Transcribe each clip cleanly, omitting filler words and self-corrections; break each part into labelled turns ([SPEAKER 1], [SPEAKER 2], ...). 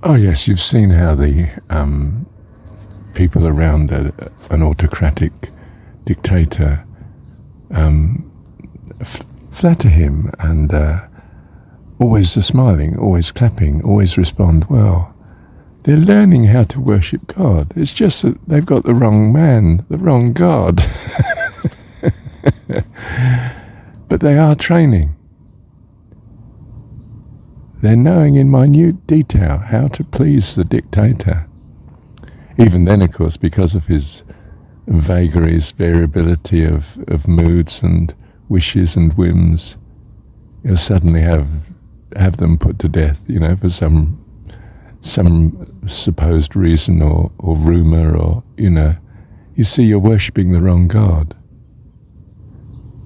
[SPEAKER 1] Oh yes, you've seen how the people around an autocratic dictator flatter him and always are smiling, always clapping, always respond well. They're learning how to worship God. It's just that they've got the wrong man, the wrong God. But they are training. They're knowing in minute detail how to please the dictator. Even then, of course, because of his vagaries, variability of moods and wishes and whims, you'll suddenly have them put to death, for some supposed reason or rumour or, You see, you're worshipping the wrong God.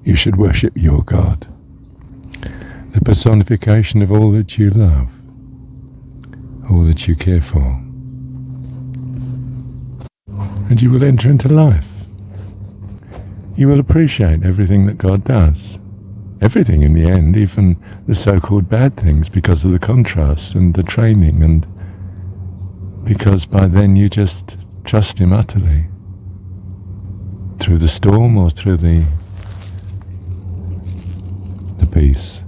[SPEAKER 1] You should worship your God, the personification of all that you love, all that you care for. And you will enter into life. You will appreciate everything that God does. Everything in the end, even the so-called bad things, because of the contrast and the training, and because by then you just trust Him utterly. Through the storm or through the peace.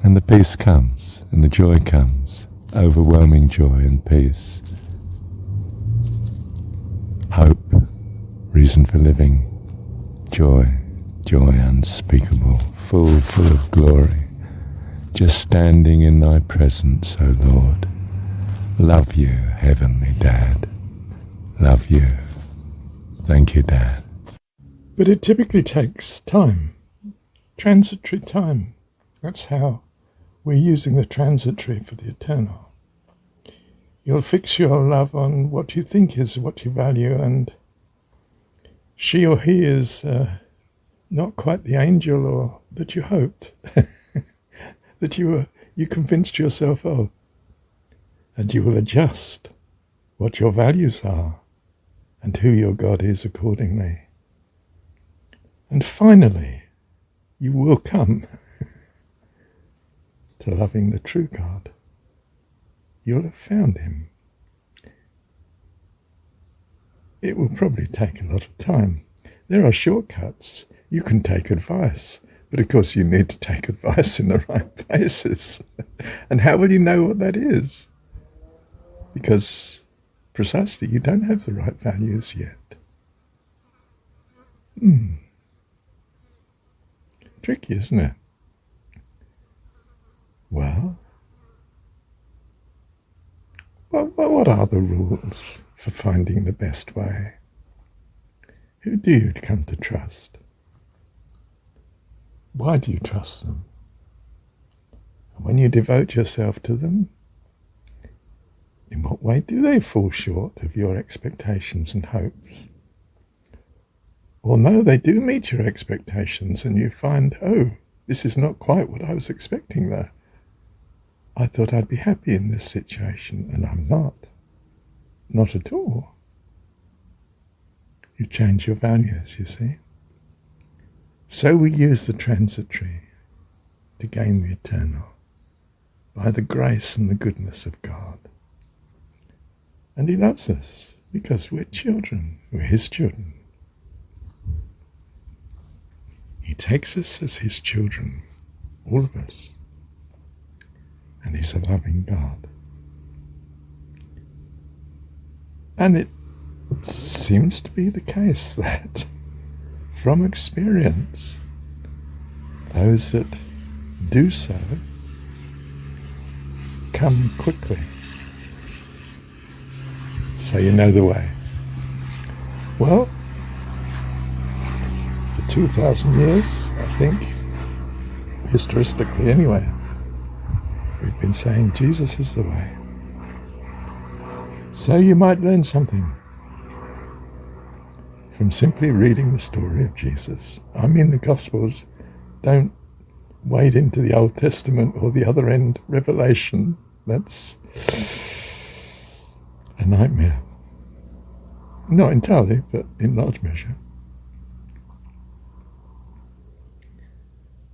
[SPEAKER 1] And the peace comes, and the joy comes, overwhelming joy and peace. Hope, reason for living, joy unspeakable, full of glory, just standing in Thy presence, O Lord. Love you, Heavenly Dad. Love you. Thank you, Dad.
[SPEAKER 2] But it typically takes time, transitory time. That's how we're using the transitory for the eternal. You'll fix your love on what you think is what you value, and she or he is not quite the angel or that you hoped, that you convinced yourself of. And you will adjust what your values are and who your God is accordingly. And finally, you will come to loving the true God. You'll have found Him. It will probably take a lot of time. There are shortcuts. You can take advice, but of course you need to take advice in the right places. And how will you know what that is? Because precisely you don't have the right values yet. Tricky, isn't it? Well, what are the rules for finding the best way? Who do you come to trust? Why do you trust them? And when you devote yourself to them, in what way do they fall short of your expectations and hopes? Or no, they do meet your expectations and you find, this is not quite what I was expecting there. I thought I'd be happy in this situation, and I'm not. Not at all. You change your values, you see. So we use the transitory to gain the eternal by the grace and the goodness of God. And He loves us because we're children, we're His children. He takes us as His children, all of us. And He's a loving God. And it seems to be the case that, from experience, those that do so come quickly. So you know the way. Well, for 2,000 years, I think, historically anyway, we've been saying Jesus is the way. So you might learn something from simply reading the story of Jesus. I mean, the Gospels don't wade into the Old Testament or the other end, Revelation. That's a nightmare. Not entirely, but in large measure.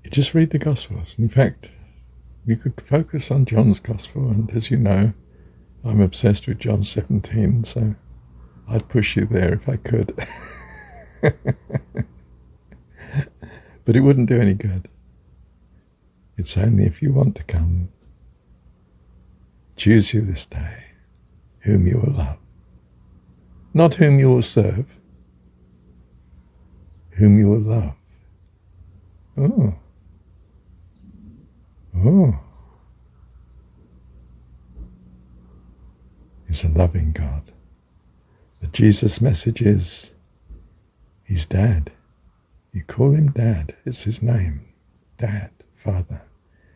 [SPEAKER 2] You just read the Gospels. In fact, we could focus on John's Gospel, and as you know, I'm obsessed with jon17, so I'd push you there if I could. But it wouldn't do any good. It's only if you want to come. Choose you this day whom you will love. Not whom you will serve, whom you will love. Oh. Oh. He's a loving God. The Jesus message is, He's Dad. You call Him Dad. It's His name. Dad, Father,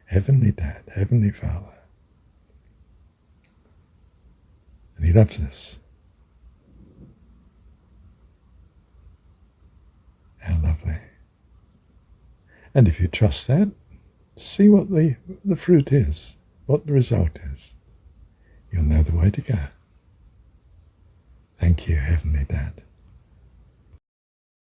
[SPEAKER 2] Heavenly Dad, Heavenly Father. And He loves us. How lovely. And if you trust that, see what the fruit is, what the result is. You'll know the way to go. Thank you, Heavenly Dad.